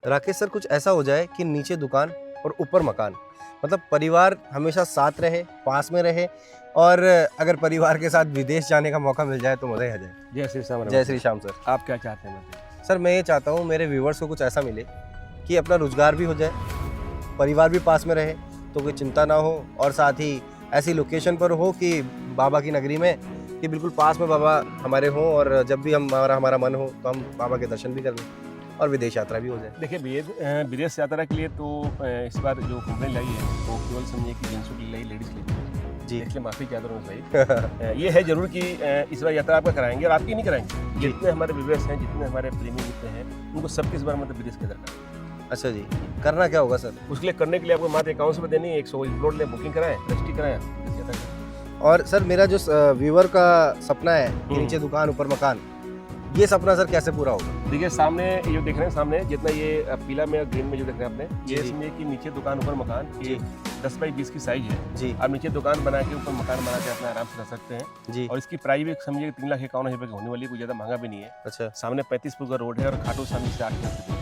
Rakesh sir, कुछ ऐसा हो जाए कि नीचे दुकान और ऊपर मकान, मतलब परिवार हमेशा साथ रहे, पास में रहे, और अगर परिवार के साथ विदेश जाने का मौका मिल जाए तो मज़ा ही आ जाए। जय श्री श्याम। जय श्री श्याम सर। आप क्या चाहते हैं बताइए? सर मैं ये चाहता हूँ मेरे व्यूवर्स को कुछ ऐसा मिले कि अपना रोजगार भी हो जाए, परिवार भी पास में रहे, तो कोई चिंता ना हो, और साथ ही ऐसी लोकेशन पर हो कि बाबा की नगरी में, कि बिल्कुल पास में बाबा हमारे हों, और जब भी हमारा मन हो तो हम बाबा के दर्शन भी कर लें और विदेश यात्रा भी हो जाए। देखिए विदेश यात्रा के लिए तो इस बार जो कंपनी लाई है वो केवल समझिए कि जेंट्सों के लिए लाई, लेडीज़ के लिए जी। इसलिए माफ़ी चाहता हूँ भाई। ये है जरूर कि इस बार यात्रा आपका कराएंगे, और आपकी नहीं कराएंगे। जितने हमारे व्यूअर्स हैं, जितने हमारे प्रेमी जितने हैं, उनको सबके इस बार मतलब विदेश की दरकार। अच्छा जी, करना क्या होगा सर? उसके लिए करने के लिए आपको मात्र 51 रुपये देनी है, 100 अपलोड लें, बुकिंग कराएं, रजिस्ट्री कराएं, विदेश यात्रा करें। और सर मेरा जो व्यूवर का सपना है कि नीचे दुकान ऊपर मकान, ये सपना सर कैसे पूरा होगा? देखिए सामने ये जो देख रहे हैं, सामने जितना ये पीला में और ग्रीन में जो देख रहे हैं आपने, जी, ये जी। इसमें कि नीचे दुकान ऊपर मकान, जी। ये 10 बाई 20 की साइज है जी आप नीचे दुकान बना के ऊपर मकान बना के अपना आराम से रह सकते हैं। जी। और इसकी प्राइस भी समझिए 3,51,000 रुपये की होने वाली है, कोई ज़्यादा महंगा भी नहीं है। अच्छा सामने 35 फुट का रोड है और खाटू श्याम से 8 किलोमीटर।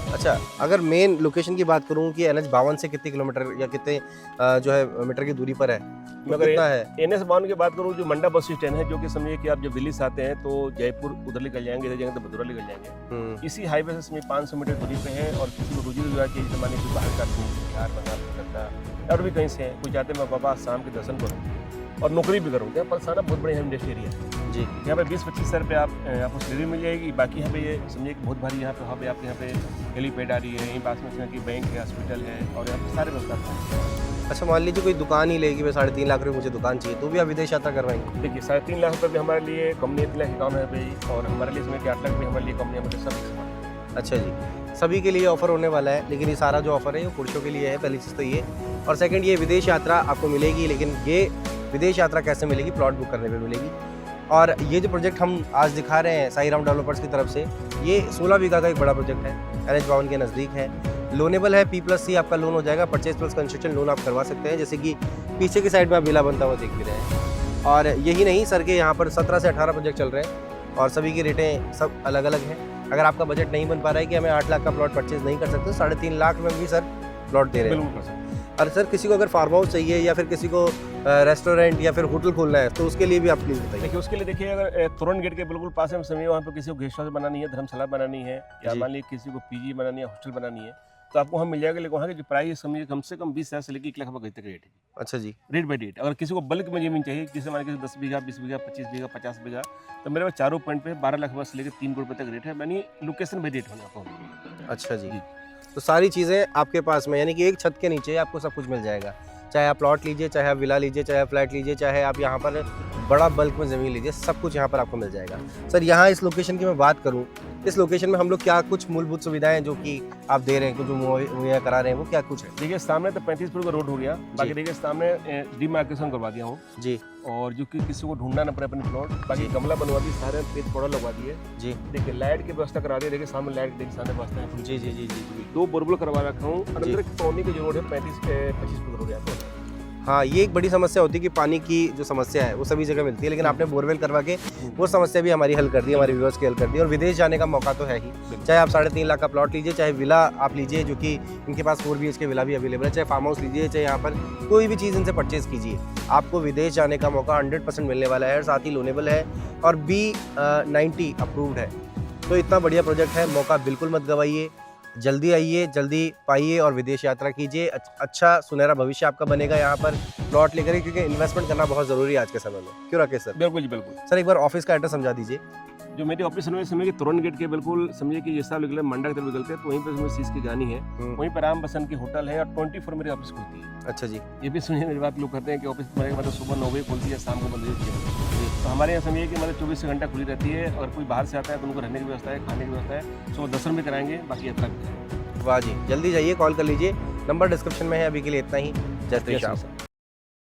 अच्छा, अगर मेन लोकेशन की बात करूं कि NH-52 से कितने किलोमीटर या कितने जो है मीटर की दूरी पर है, तो मगर कितना है? NH-52 की बात करूँ, जो मंडा बस स्टैंड है, जो कि समझिए कि आप जब दिल्ली से आते हैं तो जयपुर उधर निकल जाएंगे, इधर जाएंगे तो मथुरा निकल जाएंगे। इसी हाईवे से समझिए 500 मीटर दूरी पे है। और किसी को रोजी रोजगार चाहिए, जमाने से बाहर का बिहार, बंगाल, कलकत्ता और भी कहीं से हैं, कोई चाहते हैं मैं बाबा शाम के दर्शन करूँ और नौकरी भी करूँ। यहाँ पलसाना बहुत बड़ी इंडस्ट्री एरिया है जी। यहाँ पे 20-25 हज़ार रुपये आपको सैलरी मिल जाएगी। बाकी यहाँ पे ये समझिए कि बहुत भारी यहाँ पे हब है, आपके यहाँ पे हेलीपैड आ रही है, यहीं पास में की बैंक है, हॉस्पिटल है, और यहाँ पे सारे व्यवस्था हैं। अच्छा, मान लीजिए कोई दुकान ही लेगी, मैं 3.5 लाख रुपए मुझे दुकान चाहिए, तो भी आप विदेश यात्रा करवाएंगे? देखिए 3.5 लाख रुपये भी हमारे लिए कंपनी 3,51,000 रुपये, और हमारे लिए इसमें 8 लाख भी हमारे लिए कंपनी हमारे सब। अच्छा जी, सभी के लिए ऑफर होने वाला है, लेकिन ये सारा जो ऑफर है वो पुरुषों के लिए है, पहली चीज़ तो ये। और सेकंड, ये विदेश यात्रा आपको मिलेगी, लेकिन ये विदेश यात्रा कैसे मिलेगी? प्लॉट बुक करने पे मिलेगी। और ये जो प्रोजेक्ट हम आज दिखा रहे हैं साई राम डेवलपर्स की तरफ से, ये 16 बीघा का एक बड़ा प्रोजेक्ट है, NH-52 के नज़दीक है, लोनेबल है, P+C आपका लोन हो जाएगा, परचेज प्लस कंस्ट्रक्शन लोन आप करवा सकते हैं, जैसे कि पीछे की साइड में आप विला बनता हुआ देख भी रहे हैं। और यही नहीं, सर के यहाँ पर 17 से 18 प्रोजेक्ट चल रहे हैं, और सभी की रेटें सब अलग अलग हैं। अगर आपका बजट नहीं बन पा रहा है कि हमें 8 लाख का प्लॉट परचेज नहीं कर सकते, 3.5 लाख में भी सर प्लॉट दे रहे हैं। बिल्कुल कर सकते हैं। और सर किसी को अगर फार्म हाउस चाहिए, या फिर किसी को रेस्टोरेंट या फिर होटल खोलना है, तो उसके लिए भी आप प्लीज़ बताइए। देखिए उसके लिए देखिए, अगर तोरण गेट के बिल्कुल पास में समझिए वहाँ पे किसी को गेस्ट हाउस बनानी है, धर्मशाला बनानी है, या जी। मान लीजिए किसी को PG बनानी है, हॉस्टल बनानी है, तो आपको वहाँ मिल जाएगा। लेकिन वहाँ की जो प्राइस समझिए कम से कम 20,000 से लेकर 1 लाख रुपये तक रेट है। अच्छा जी। Rate by rate. अगर किसी को बल्क में जमीन चाहिए, जैसे मान लीजिए 10 बीघा, 20 बीघा, 25 बीघा, 50 बीघा, तो मेरे पास चारों पॉइंट पे 12 लाख रुपये से लेकर 3 करोड़ रुपये तक रेट है, यानी लोकेशन बाई रेट होने आपको। अच्छा जी। जी। तो सारी चीज़ें आपके पास में, यानी कि एक छत के नीचे आपको सब कुछ मिल जाएगा। चाहे आप प्लॉट लीजिए, चाहे आप विला लीजिए, चाहे आप फ्लैट लीजिए, चाहे आप यहाँ पर बड़ा बल्क में ज़मीन लीजिए, सब कुछ यहाँ पर आपको मिल जाएगा। सर यहाँ इस लोकेशन की मैं बात करूँ, इस लोकेशन में हम लोग क्या कुछ मूलभूत सुविधाएं जो कि आप दे रहे हैं, जो मुहैया करा रहे हैं, वो क्या कुछ है? देखिए सामने तो 35 फुट का रोड हो गया, बाकी देखिए सामने डिमार्केशन करवा दिया हूँ जी और जो कि किसी को ढूंढना ना पड़े अपने प्लॉट, बाकी गमला बनवा दी, सारे पेड़ पौधा लगवा दिए। जी देखिए लाइट की व्यवस्था करा दी, देखिए सामने लाइट देखिए सामने व्यवस्था है। जी जी जी जी जी। 2 बोरवेल करवा रखा हूँ। अंदर पानी की जो रोड है 25 फुट रोड है आपको। हाँ, ये एक बड़ी समस्या होती है कि पानी की जो समस्या है वो सभी जगह मिलती है, लेकिन आपने बोरवेल करवा के वो समस्या भी हमारी हल कर दी, हमारे व्यूअर्स की हल कर दी। और विदेश जाने का मौका तो है ही, चाहे आप 3.5 लाख का प्लॉट लीजिए, चाहे विला आप लीजिए, जो कि इनके पास 4 BHK विला भी अवेलेबल है, चाहे फार्म हाउस लीजिए, चाहे यहाँ पर कोई भी चीज़ इनसे परचेज कीजिए, आपको विदेश जाने का मौका 100% मिलने वाला है। और साथ ही लोनेबल है और B90 अप्रूव्ड है। तो इतना बढ़िया प्रोजेक्ट है, मौका बिल्कुल मत गवाइए, जल्दी आइए, जल्दी पाइए और विदेश यात्रा कीजिए। अच्छा सुनहरा भविष्य आपका बनेगा यहाँ पर प्लॉट लेकर के, क्योंकि इन्वेस्टमेंट करना बहुत ज़रूरी है आज के समय में। क्यों राकेश सर? बिल्कुल जी बिल्कुल। सर एक बार ऑफिस का एड्रेस समझा दीजिए। जो मेरे ऑफिस में समझिए कि तोरण गेट के बिल्कुल समझिए कि जैसा निकले मंडा की तरफ निकलते हैं, तो वहीं पर समझिए शीश की गानी है, वहीं पर राम बसंत की होटल है, और 24 मेरी ऑफिस खुलती है। अच्छा जी। ये भी सुनिए मेरी बात, लोग कहते हैं कि ऑफिस मेरे मतलब सुबह 9 बजे खुलती है, शाम को बंद होती है। तो हमारे यहाँ समझिए कि मतलब 24 घंटा खुली रहती है। अगर कोई बाहर से आता है तो उनको रहने की व्यवस्था है, खाने की व्यवस्था है, सुबह दर्शन भी कराएंगे, बाकी यात्रा भी। वाह जी, जल्दी जाइए, कॉल कर लीजिए, नंबर डिस्क्रिप्शन में है। अभी के लिए इतना ही। जय श्री श्याम।